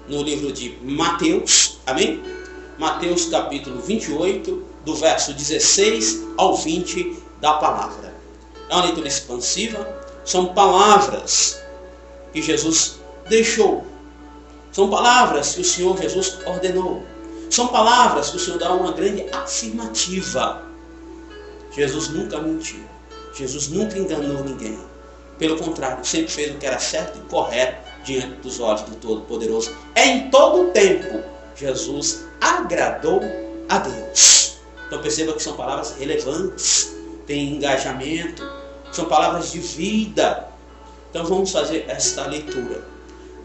no livro de Mateus, amém? Mateus capítulo 28, do verso 16 ao 20 da palavra. É uma leitura expansiva, são palavras que Jesus deixou, são palavras que o Senhor Jesus ordenou, são palavras que o Senhor dá uma grande afirmativa. Jesus nunca mentiu, Jesus nunca enganou ninguém. Pelo contrário, sempre fez o que era certo e correto diante dos olhos do Todo-Poderoso. Em todo o tempo, Jesus agradou a Deus. Então perceba que são palavras relevantes, têm engajamento, são palavras de vida. Então vamos fazer esta leitura.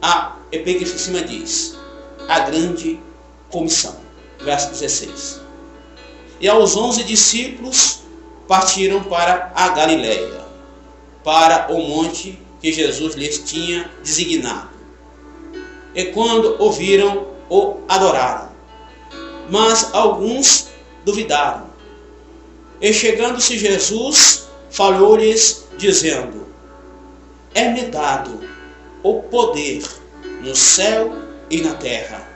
A epígrafe em cima diz: a grande comissão. Verso 16. E aos 11 discípulos partiram para a Galileia, para o monte que Jesus lhes tinha designado. E quando ouviram, o adoraram. Mas alguns duvidaram. E chegando-se Jesus, falou-lhes, dizendo: é-me dado o poder no céu e na terra.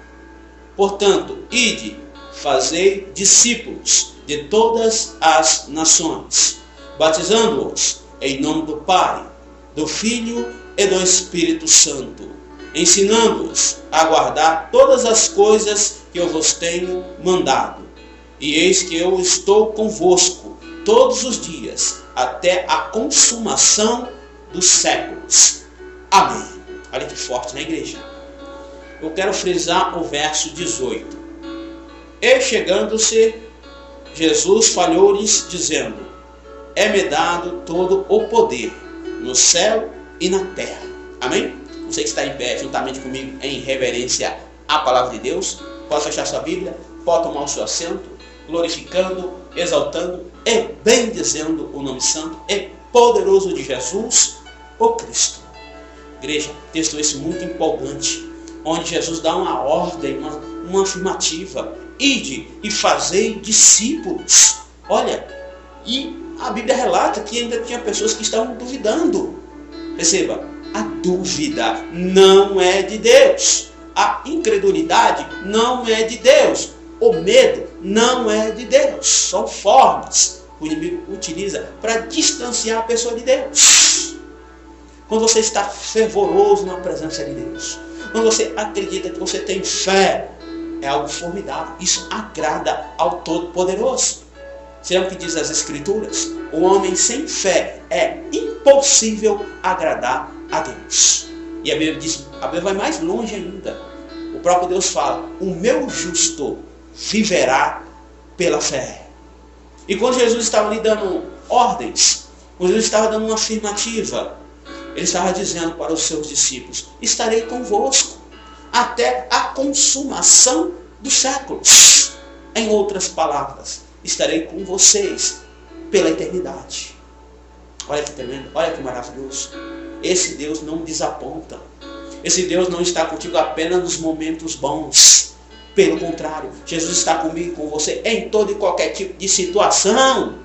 Portanto, ide, fazei discípulos de todas as nações, batizando-os em nome do Pai, do Filho e do Espírito Santo, ensinando-os a guardar todas as coisas que eu vos tenho mandado. E eis que eu estou convosco todos os dias, até a consumação dos séculos. Amém. Olha que forte na igreja. Eu quero frisar o verso 18. E chegando-se, Jesus falou-lhes, dizendo: é-me dado todo o poder no céu e na terra. Amém? Você que está em pé juntamente comigo em reverência à palavra de Deus, pode fechar sua Bíblia, pode tomar o seu assento, glorificando, exaltando e bendizendo o nome santo e poderoso de Jesus, o Cristo. Igreja, texto esse muito empolgante, onde Jesus dá uma ordem, uma afirmativa: ide e fazei discípulos. Olha, e a Bíblia relata que ainda tinha pessoas que estavam duvidando. Perceba, a dúvida não é de Deus. A incredulidade não é de Deus. O medo não é de Deus. São formas que o inimigo utiliza para distanciar a pessoa de Deus. Quando você está fervoroso na presença de Deus, quando você acredita que você tem fé, é algo formidável. Isso agrada ao Todo-Poderoso. Será o que diz as Escrituras? O homem sem fé é impossível agradar a Deus. E a Bíblia diz, a Bíblia vai mais longe ainda. O próprio Deus fala: o meu justo viverá pela fé. E quando Jesus estava lhe dando ordens, quando Jesus estava dando uma afirmativa, ele estava dizendo para os seus discípulos: estarei convosco até a consumação dos séculos. Em outras palavras, estarei com vocês pela eternidade. Olha que tremendo, olha que maravilhoso. Esse Deus não desaponta. Esse Deus não está contigo apenas nos momentos bons. Pelo contrário, Jesus está comigo e com você em todo e qualquer tipo de situação,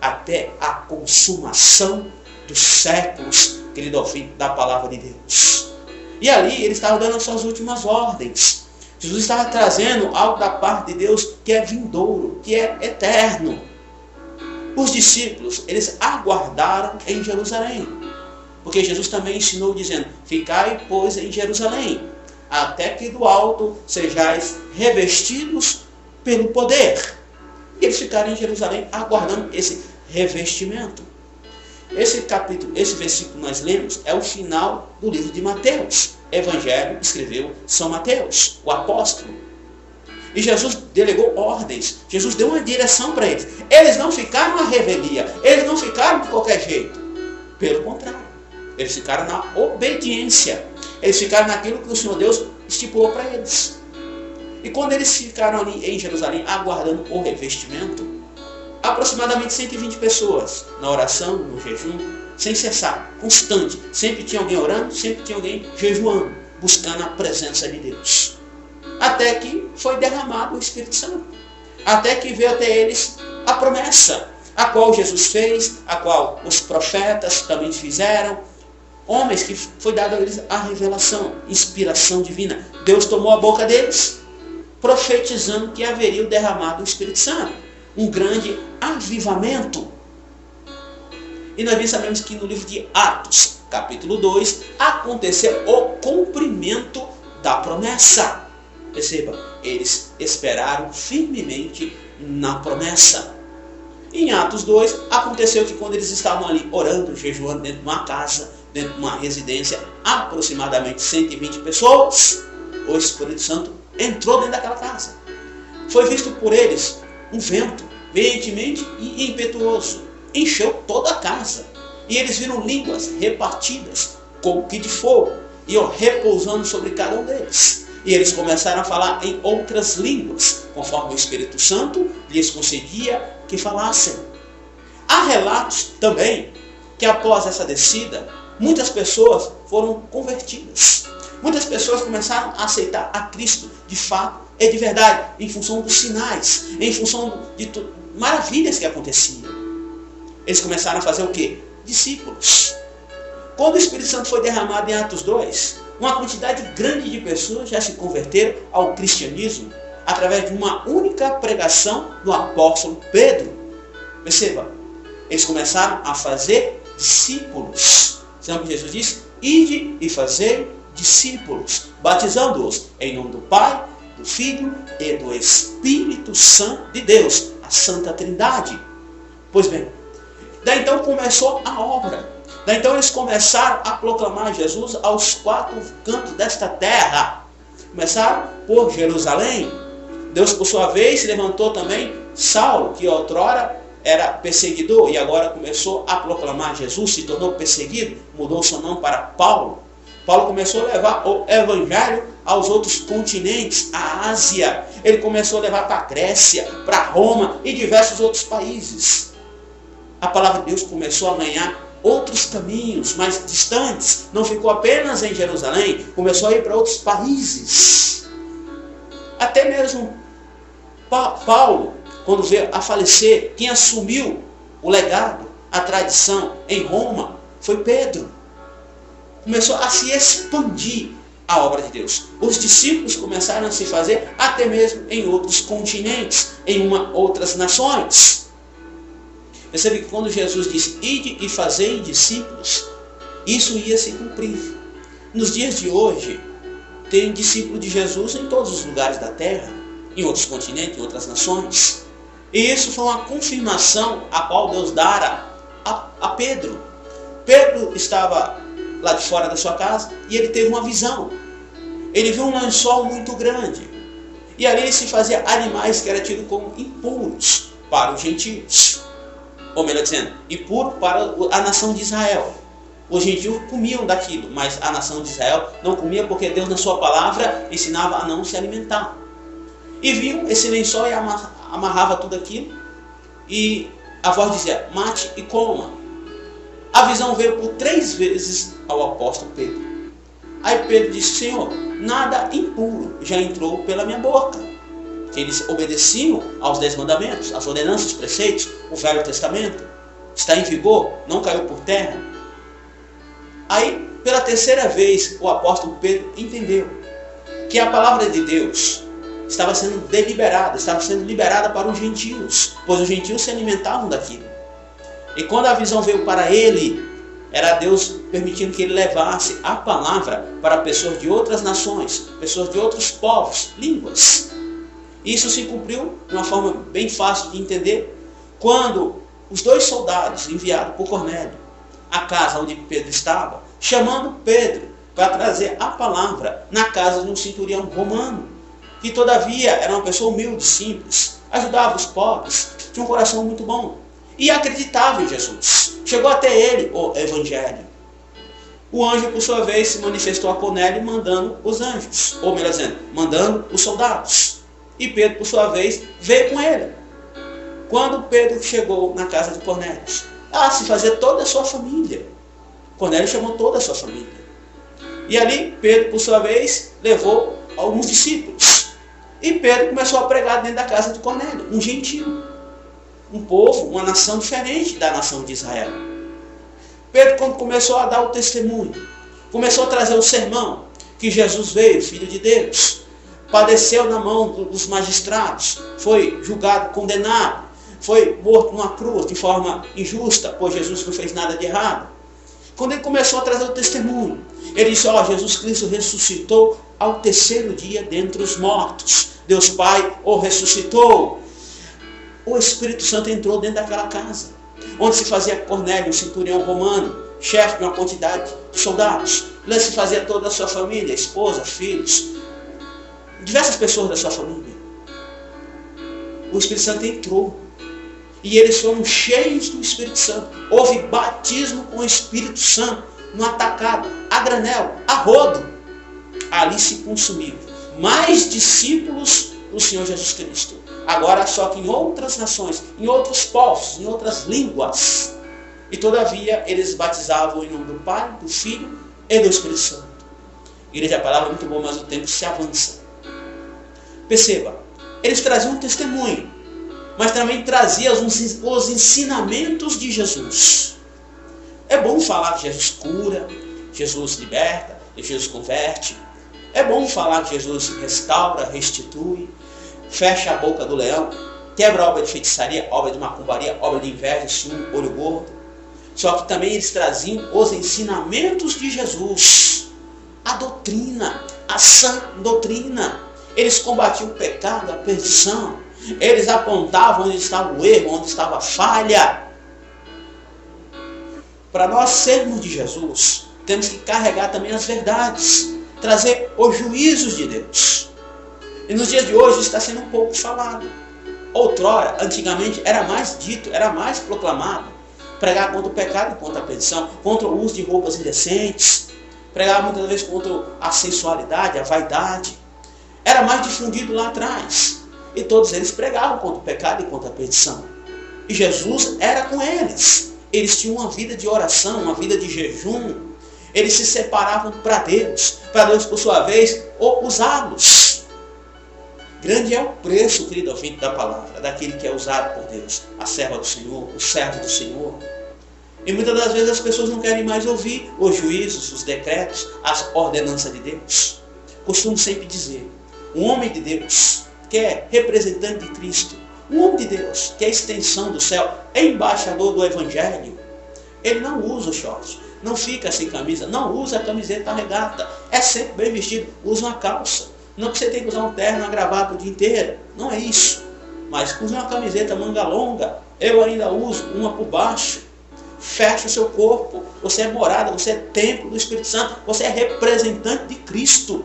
até a consumação dos séculos, querido ouvinte da palavra de Deus. E ali ele estava dando as suas últimas ordens. Jesus estava trazendo algo da parte de Deus que é vindouro, que é eterno. Os discípulos, eles aguardaram em Jerusalém. Porque Jesus também ensinou dizendo: ficai, pois, em Jerusalém, até que do alto sejais revestidos pelo poder. E eles ficaram em Jerusalém aguardando esse revestimento. Esse versículo que nós lemos é o final do livro de Mateus. Evangelho escreveu São Mateus, o apóstolo. E Jesus delegou ordens. Jesus deu uma direção para eles. Eles não ficaram na revelia. Eles não ficaram de qualquer jeito. Pelo contrário, eles ficaram na obediência. Eles ficaram naquilo que o Senhor Deus estipulou para eles. E quando eles ficaram ali em Jerusalém aguardando o revestimento, aproximadamente 120 pessoas na oração, no jejum, sem cessar, constante. Sempre tinha alguém orando, sempre tinha alguém jejuando, buscando a presença de Deus. Até que foi derramado o Espírito Santo. Até que veio até eles a promessa, a qual Jesus fez, a qual os profetas também fizeram, homens que foi dado a eles a revelação, inspiração divina. Deus tomou a boca deles, profetizando que haveria o derramado do Espírito Santo. Um grande avivamento. E nós sabemos que no livro de Atos, capítulo 2, aconteceu o cumprimento da promessa. Perceba, eles esperaram firmemente na promessa. Em Atos 2, aconteceu que quando eles estavam ali orando, jejuando dentro de uma casa, dentro de uma residência, aproximadamente 120 pessoas, o Espírito Santo entrou dentro daquela casa. Foi visto por eles um vento veementemente e impetuoso. Encheu toda a casa. E eles viram línguas repartidas como que de fogo, iam repousando sobre cada um deles. E eles começaram a falar em outras línguas, conforme o Espírito Santo lhes concedia que falassem. Há relatos também que após essa descida, muitas pessoas foram convertidas. Muitas pessoas começaram a aceitar a Cristo de fato e de verdade, em função dos sinais, em função de maravilhas que aconteciam. Eles começaram a fazer o quê? Discípulos. Quando o Espírito Santo foi derramado em Atos 2, uma quantidade grande de pessoas já se converteram ao cristianismo através de uma única pregação do apóstolo Pedro. Perceba, eles começaram a fazer discípulos. Sabe o que Jesus disse? Ide e fazei discípulos, batizando-os em nome do Pai, do Filho e do Espírito Santo de Deus, a Santa Trindade. Pois bem, daí então começou a obra. Daí então eles começaram a proclamar Jesus aos quatro cantos desta terra. Começaram por Jerusalém. Deus, por sua vez, levantou também Saulo, que outrora era perseguidor e agora começou a proclamar Jesus, se tornou perseguido, mudou seu nome para Paulo. Paulo começou a levar o evangelho aos outros continentes, a Ásia. Ele começou a levar para a Grécia, para Roma e diversos outros países. A palavra de Deus começou a ganhar outros caminhos mais distantes. Não ficou apenas em Jerusalém, começou a ir para outros países. Até mesmo Paulo, quando veio a falecer, quem assumiu o legado, a tradição em Roma, foi Pedro. Começou a se expandir a obra de Deus. Os discípulos começaram a se fazer até mesmo em outros continentes, em outras nações. Percebe que quando Jesus disse, ide e fazei discípulos, isso ia se cumprir. Nos dias de hoje, tem discípulo de Jesus em todos os lugares da terra, em outros continentes, em outras nações. E isso foi uma confirmação a qual Deus dara a Pedro. Pedro estava lá de fora da sua casa e ele teve uma visão. Ele viu um lençol muito grande. E ali se fazia animais que eram tidos como impuros para os gentios. Ou melhor dizendo, impuro para a nação de Israel. Os gentios comiam daquilo, mas a nação de Israel não comia porque Deus na sua palavra ensinava a não se alimentar. E viu esse lençol e amarrava tudo aquilo. E a voz dizia, mate e coma. A visão veio por 3 vezes ao apóstolo Pedro. Aí Pedro disse, Senhor, nada impuro já entrou pela minha boca. Que eles obedeciam aos 10 mandamentos, às ordenanças, os preceitos, o Velho Testamento. Está em vigor, não caiu por terra. Aí, pela 3ª vez, o apóstolo Pedro entendeu que a palavra de Deus estava sendo deliberada, estava sendo liberada para os gentios, pois os gentios se alimentavam daquilo. E quando a visão veio para ele, era Deus permitindo que ele levasse a palavra para pessoas de outras nações, pessoas de outros povos, línguas. Isso se cumpriu de uma forma bem fácil de entender, quando os 2 soldados enviados por Cornélio à casa onde Pedro estava, chamando Pedro para trazer a palavra na casa de um centurião romano, que todavia era uma pessoa humilde, simples, ajudava os pobres, tinha um coração muito bom e acreditava em Jesus. Chegou até ele o evangelho. O anjo, por sua vez, se manifestou a Cornélio mandando os anjos, ou melhor dizendo, mandando os soldados. E Pedro, por sua vez, veio com ele. Quando Pedro chegou na casa de Cornélio, se fazia toda a sua família. Cornélio chamou toda a sua família. E ali, Pedro, por sua vez, levou alguns discípulos. E Pedro começou a pregar dentro da casa de Cornélio, um gentio. Um povo, uma nação diferente da nação de Israel. Pedro, quando começou a dar o testemunho, começou a trazer o sermão, que Jesus veio, Filho de Deus, padeceu na mão dos magistrados, foi julgado, condenado, foi morto numa cruz de forma injusta, pois Jesus não fez nada de errado. Quando ele começou a trazer o testemunho, ele disse, Jesus Cristo ressuscitou ao terceiro dia dentre os mortos. Deus Pai o ressuscitou. O Espírito Santo entrou dentro daquela casa, onde se fazia Cornélio, um centurião romano, chefe de uma quantidade de soldados. Lá se fazia toda a sua família, esposa, filhos, diversas pessoas da sua família. O Espírito Santo entrou. E eles foram cheios do Espírito Santo. Houve batismo com o Espírito Santo, no atacado, a granel, a rodo. Ali se consumiu mais discípulos do Senhor Jesus Cristo. Agora só que em outras nações, em outros povos, em outras línguas. E todavia eles batizavam em nome do Pai, do Filho e do Espírito Santo. Igreja, a palavra é muito boa, mas o tempo se avança. Perceba, eles traziam um testemunho, mas também trazia os ensinamentos de Jesus. É bom falar que Jesus cura, Jesus liberta, que Jesus converte. É bom falar que Jesus restaura, restitui, fecha a boca do leão, quebra a obra de feitiçaria, obra de macumbaria, obra de inveja, ciúme, olho gordo. Só que também eles traziam os ensinamentos de Jesus, a doutrina, a sã doutrina. Eles combatiam o pecado, a perdição. Eles apontavam onde estava o erro, onde estava a falha. Para nós sermos de Jesus, temos que carregar também as verdades, trazer os juízos de Deus. E nos dias de hoje está sendo um pouco falado. Outrora, antigamente, era mais dito, era mais proclamado. Pregar contra o pecado e contra a perdição, contra o uso de roupas indecentes. Pregar muitas vezes contra a sensualidade, a vaidade. Era mais difundido lá atrás. E todos eles pregavam contra o pecado e contra a perdição. E Jesus era com eles. Eles tinham uma vida de oração, uma vida de jejum. Eles se separavam para Deus por sua vez, usá-los. Grande é o preço, querido ouvinte da palavra, daquele que é usado por Deus. A serva do Senhor, o servo do Senhor. E muitas das vezes as pessoas não querem mais ouvir os juízos, os decretos, as ordenanças de Deus. Costumo sempre dizer, um homem de Deus, que é representante de Cristo, um homem de Deus, que é extensão do céu, é embaixador do Evangelho, ele não usa o short, não fica sem camisa, não usa a camiseta, a regata, é sempre bem vestido, usa uma calça. Não que você tenha que usar um terno, uma gravata o dia inteiro, não é isso. Mas usa uma camiseta manga longa, eu ainda uso uma por baixo. Fecha o seu corpo, você é morada, você é templo do Espírito Santo, você é representante de Cristo.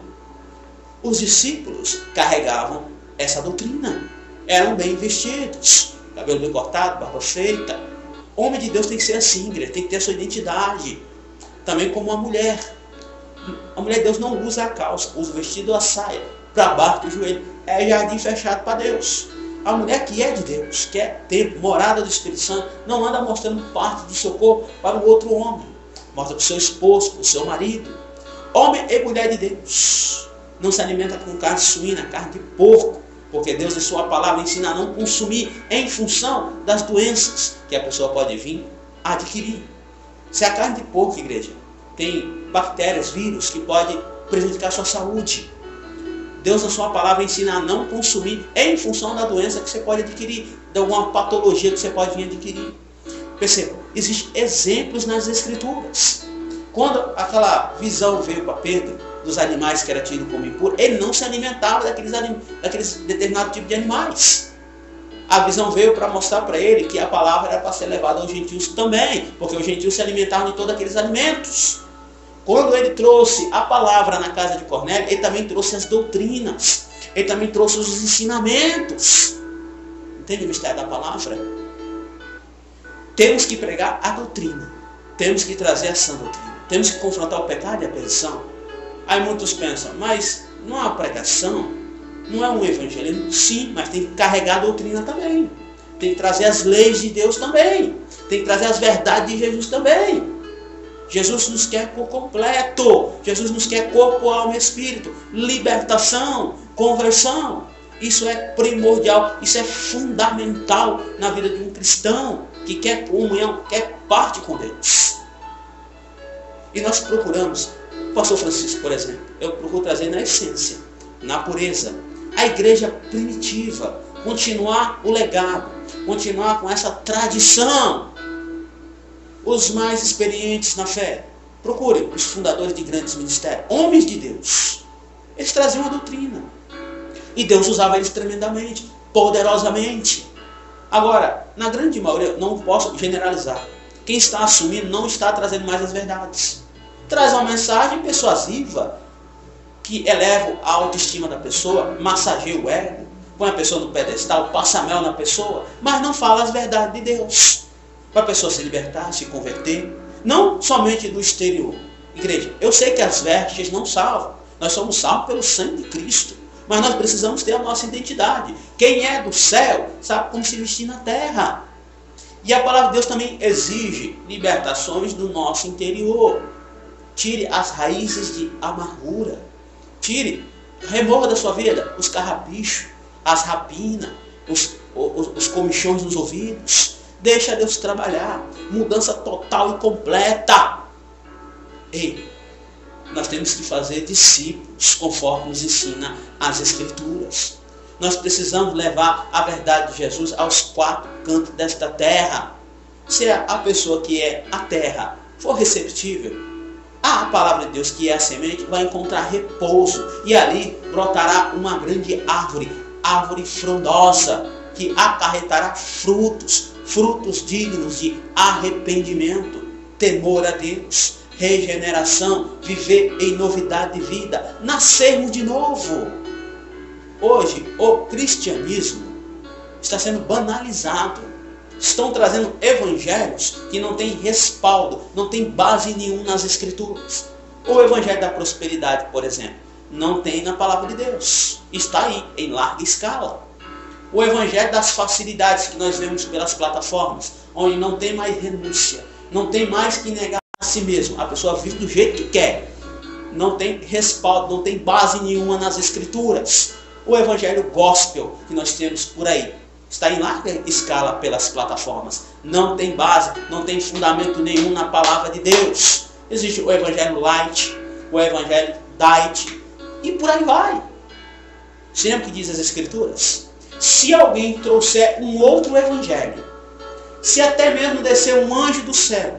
Os discípulos carregavam essa doutrina, eram bem vestidos, cabelo bem cortado, barba feita. Homem de Deus tem que ser assim, igreja, tem que ter a sua identidade. Também como uma mulher. A mulher de Deus não usa a calça, usa o vestido ou a saia, para baixo do joelho. É jardim fechado para Deus. A mulher que é de Deus, que é templo, morada do Espírito Santo, não anda mostrando parte do seu corpo para o outro homem. Mostra para o seu esposo, para o seu marido. Homem e mulher de Deus não se alimenta com carne suína, carne de porco, porque Deus em sua palavra ensina a não consumir em função das doenças que a pessoa pode vir a adquirir. Se a carne de porco, igreja, tem bactérias, vírus que podem prejudicar a sua saúde. Deus na sua palavra ensina a não consumir em função da doença que você pode adquirir, de alguma patologia que você pode vir adquirir. Perceba, existem exemplos nas Escrituras. Quando aquela visão veio para Pedro, dos animais que era tido como impuro, ele não se alimentava daqueles determinados tipos de animais. A visão veio para mostrar para ele que a palavra era para ser levada aos gentios também, porque os gentios se alimentavam de todos aqueles alimentos. Quando ele trouxe a palavra na casa de Cornélio, ele também trouxe as doutrinas, ele também trouxe os ensinamentos. Entende o mistério da palavra? Temos que pregar a doutrina, temos que trazer a sã doutrina, temos que confrontar o pecado e a perdição. Aí muitos pensam, mas não é uma pregação, não é um evangelismo? Sim, mas tem que carregar a doutrina também. Tem que trazer as leis de Deus também. Tem que trazer as verdades de Jesus também. Jesus nos quer por completo. Jesus nos quer corpo, alma e espírito. Libertação, conversão. Isso é primordial, isso é fundamental na vida de um cristão que quer comunhão, quer parte com Deus. E nós procuramos, o pastor Francisco, por exemplo, eu procuro trazer na essência, na pureza, a igreja primitiva, continuar o legado, continuar com essa tradição. Os mais experientes na fé, procurem os fundadores de grandes ministérios, homens de Deus. Eles traziam a doutrina. E Deus usava eles tremendamente, poderosamente. Agora, na grande maioria, não posso generalizar. Quem está assumindo não está trazendo mais as verdades. Traz uma mensagem persuasiva, que eleva a autoestima da pessoa, massageia o ego, põe a pessoa no pedestal, passa mel na pessoa, mas não fala as verdades de Deus. Para a pessoa se libertar, se converter, não somente do exterior. Igreja, eu sei que as vestes não salvam. Nós somos salvos pelo sangue de Cristo. Mas nós precisamos ter a nossa identidade. Quem é do céu sabe como se vestir na terra. E a palavra de Deus também exige libertações do nosso interior. Tire as raízes de amargura. Remova da sua vida os carrapichos, as rapinas, os comichões nos ouvidos. Deixa Deus trabalhar. Mudança total e completa. Ei, nós temos que fazer discípulos, conforme nos ensina as Escrituras. Nós precisamos levar a verdade de Jesus aos quatro cantos desta terra. Se a pessoa que é a terra for receptível, a palavra de Deus, que é a semente, vai encontrar repouso. E ali brotará uma grande árvore frondosa, que acarretará frutos dignos de arrependimento, temor a Deus, regeneração, viver em novidade de vida, nascermos de novo. Hoje, o cristianismo está sendo banalizado. Estão trazendo evangelhos que não têm respaldo, não tem base nenhuma nas Escrituras. O evangelho da prosperidade, por exemplo, não tem na palavra de Deus. Está aí, em larga escala. O evangelho das facilidades que nós vemos pelas plataformas, onde não tem mais renúncia, não tem mais que negar a si mesmo. A pessoa vive do jeito que quer. Não tem respaldo, não tem base nenhuma nas Escrituras. O evangelho gospel que nós temos por aí está em larga escala pelas plataformas. Não tem base, não tem fundamento nenhum na palavra de Deus. Existe o evangelho light, o evangelho diet, e por aí vai. Sempre que diz as Escrituras. Se alguém trouxer um outro evangelho, se até mesmo descer um anjo do céu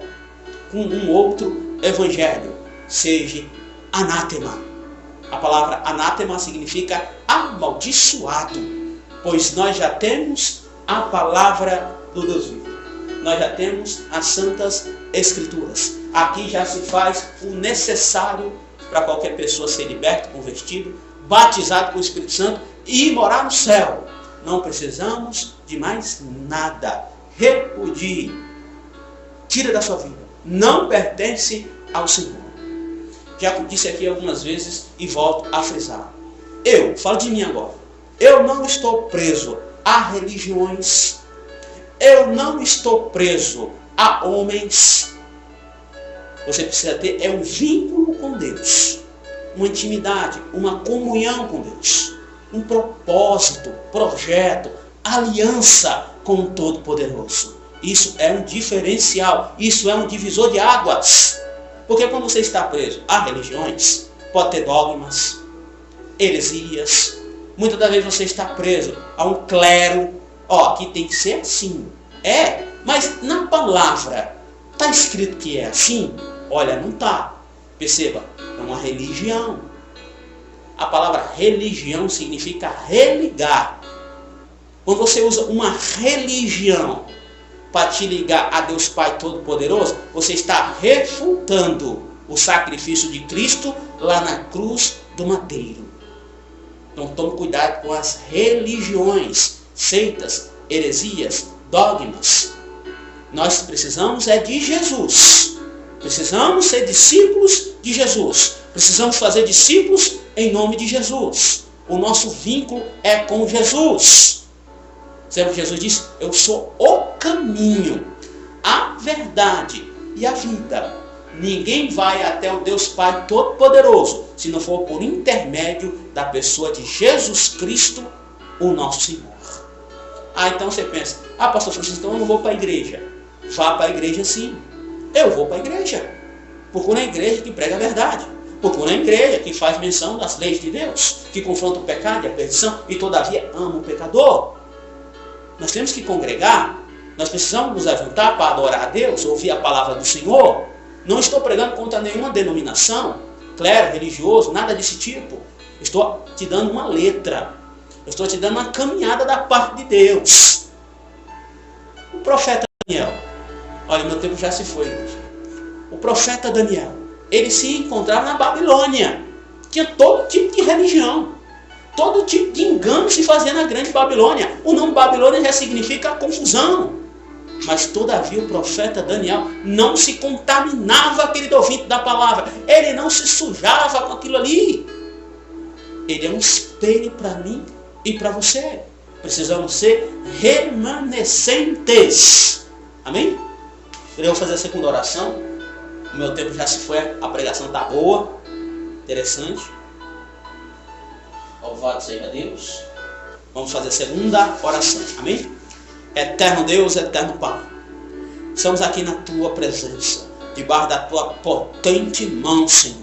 com um outro evangelho, seja anátema. A palavra anátema significa amaldiçoado, pois nós já temos a palavra do Deus vivo. Nós já temos as santas Escrituras. Aqui já se faz o necessário para qualquer pessoa ser liberto, convertido, batizado com o Espírito Santo e morar no céu. Não precisamos de mais nada. Repudie. Tira da sua vida. Não pertence ao Senhor. Já disse aqui algumas vezes e volto a frisar. Falo de mim agora. Eu não estou preso a religiões. Eu não estou preso a homens. Você precisa ter um vínculo com Deus. Uma intimidade, uma comunhão com Deus. Um propósito, projeto, aliança com o Todo-Poderoso. Isso é um diferencial. Isso é um divisor de águas. Porque quando você está preso a religiões, pode ter dogmas, heresias. Muitas das vezes você está preso a um clero. Aqui tem que ser assim. Mas na palavra está escrito que é assim? Olha, não está. Perceba, é uma religião. A palavra religião significa religar. Quando você usa uma religião para te ligar a Deus Pai Todo-Poderoso, você está refutando o sacrifício de Cristo lá na cruz do madeiro. Então tome cuidado com as religiões, seitas, heresias, dogmas. Nós precisamos de Jesus. Precisamos ser discípulos de Jesus. Precisamos fazer discípulos em nome de Jesus. O nosso vínculo é com Jesus. Sempre Jesus disse, eu sou o caminho, a verdade e a vida. Ninguém vai até o Deus Pai Todo-Poderoso, se não for por intermédio da pessoa de Jesus Cristo, o nosso Senhor. Então você pensa, pastor Francisco, então eu não vou para a igreja. Vá para a igreja sim. Eu vou para a igreja. Procura a igreja que prega a verdade. Procura a igreja que faz menção das leis de Deus, que confronta o pecado e a perdição e todavia ama o pecador. Nós temos que congregar, nós precisamos nos ajuntar para adorar a Deus, ouvir a palavra do Senhor. Não estou pregando contra nenhuma denominação, clero, religioso, nada desse tipo. Estou te dando uma letra. Eu estou te dando uma caminhada da parte de Deus. O profeta Daniel. Olha, meu tempo já se foi hoje. O profeta Daniel, ele se encontrava na Babilônia. Tinha todo tipo de religião. Todo tipo de engano se fazia na grande Babilônia. O nome Babilônia já significa confusão. Mas todavia o profeta Daniel não se contaminava, querido ouvinte da palavra. Ele não se sujava com aquilo ali. Ele é um espelho para mim e para você. Precisamos ser remanescentes. Amém? Eu vou fazer a segunda oração. O meu tempo já se foi. A pregação está boa. Interessante. Louvado seja Deus. Vamos fazer a segunda oração. Amém? Eterno Deus, eterno Pai. Estamos aqui na tua presença. Debaixo da tua potente mão, Senhor.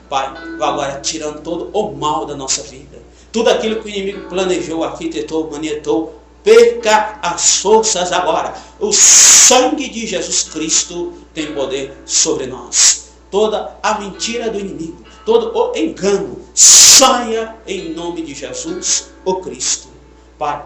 Pai, vai agora tirando todo o mal da nossa vida. Tudo aquilo que o inimigo planejou, arquitetou, manietou, perca as forças agora. O sangue de Jesus Cristo tem poder sobre nós. Toda a mentira do inimigo, todo o engano, saia em nome de Jesus, o Cristo. Pai,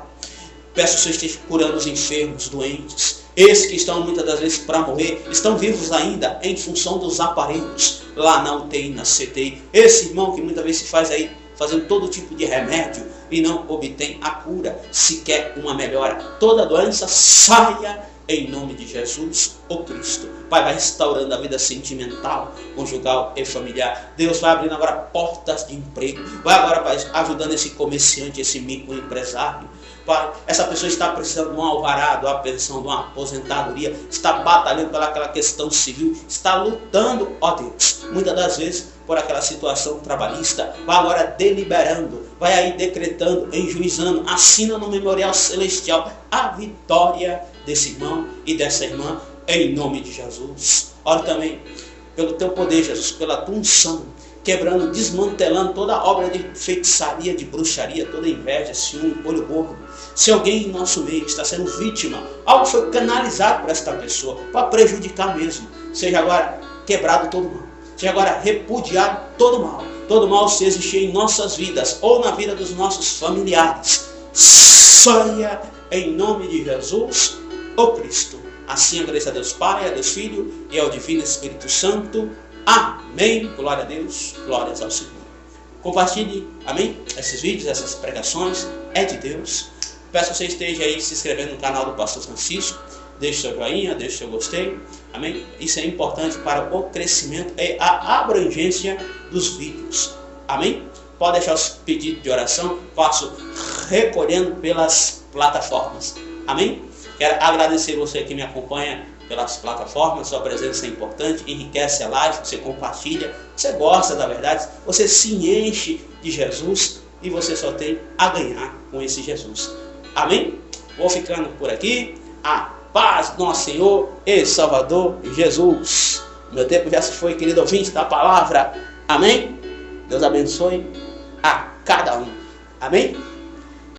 peço que o Senhor esteja curando os enfermos, doentes. Esses que estão muitas das vezes para morrer, estão vivos ainda em função dos aparelhos, lá na UTI, na CTI. Esse irmão que muitas vezes se faz aí, fazendo todo tipo de remédio e não obtém a cura, sequer uma melhora. Toda doença saia em nome de Jesus, o Cristo. Pai, vai restaurando a vida sentimental, conjugal e familiar. Deus vai abrindo agora portas de emprego. Vai agora, Pai, ajudando esse comerciante, esse microempresário. Pai, essa pessoa está precisando de um alvará, de uma pensão, de uma aposentadoria, está batalhando pelaquela questão civil, está lutando, ó Deus, muitas das vezes por aquela situação trabalhista. Vai agora deliberando, vai aí decretando, enjuizando, assina no memorial celestial a vitória desse irmão e dessa irmã, em nome de Jesus. Ora também, pelo teu poder, Jesus, pela tua unção, quebrando, desmantelando toda a obra de feitiçaria, de bruxaria, toda inveja, ciúme, olho gordo. Se alguém em nosso meio está sendo vítima, algo foi canalizado para esta pessoa, para prejudicar mesmo, seja agora quebrado todo mal, seja agora repudiado todo mal se existir em nossas vidas ou na vida dos nossos familiares, saia em nome de Jesus, o Cristo. Assim agradeço a Deus Pai, a Deus Filho e ao Divino Espírito Santo. Amém. Glória a Deus, glórias ao Senhor. Compartilhe, amém, esses vídeos, essas pregações, é de Deus. Peço que você esteja aí se inscrevendo no canal do Pastor Francisco. Deixe seu joinha, deixe seu gostei. Amém? Isso é importante para o crescimento e a abrangência dos vídeos. Amém? Pode deixar os pedidos de oração. Faço recolhendo pelas plataformas. Amém? Quero agradecer você que me acompanha pelas plataformas. Sua presença é importante, enriquece a live, você compartilha, você gosta da verdade, você se enche de Jesus e você só tem a ganhar com esse Jesus. Amém? Vou ficando por aqui. A paz do nosso Senhor e Salvador Jesus. Meu tempo já se foi, querido ouvinte da palavra. Amém? Deus abençoe a cada um. Amém?